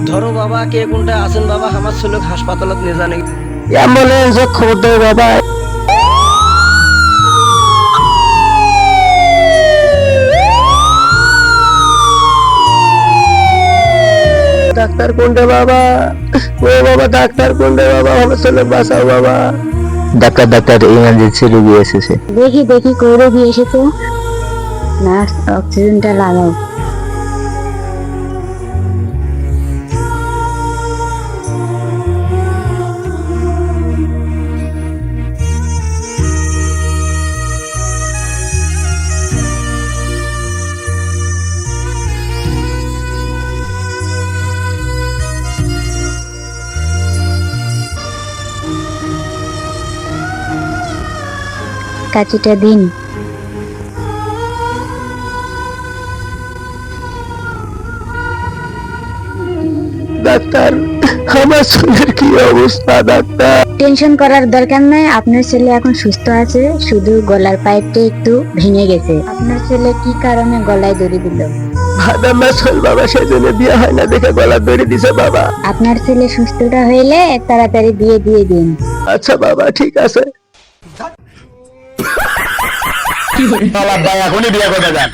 ধরো বাবা, কে কোনটা আছেন বাবা, আমার ছেলেকে হাসপাতালত নিয়ে জানে। অ্যাম্বুলেন্স খবর দাও বাবা। ডাক্তার কোনটা বাবা? ও বাবা, ডাক্তার কোনটা বাবা? আমার ছেলে বাঁচাও বাবা। ডাক্তার ডাক্তার, ইমার্জেন্সি রোগী এসেছে। দেখি দেখি কই রোগী এসেছে। নার্স, অক্সিজেনটা লাগাও। কাচিটা দিন। ডাক্তার, আমার ছেলের কি অবস্থা ডাক্তার? টেনশন করার দরকার নাই, আপনার ছেলে এখন সুস্থ আছে, শুধু গলার পাইপটা একটু ভেঙে গেছে। আপনার ছেলে কি কারণে গলায় দড়ি দিল? ভাদা মাসল বাবা, সেজন্য বিয়ে হয় না দেখে গলা ধরে দিছে বাবা। আপনার ছেলে সুস্থটা হইলে তাড়াতাড়ি বিয়ে দিয়ে দিন। আচ্ছা বাবা, ঠিক আছে। ভাই এখনই বিয়ে করে দেন।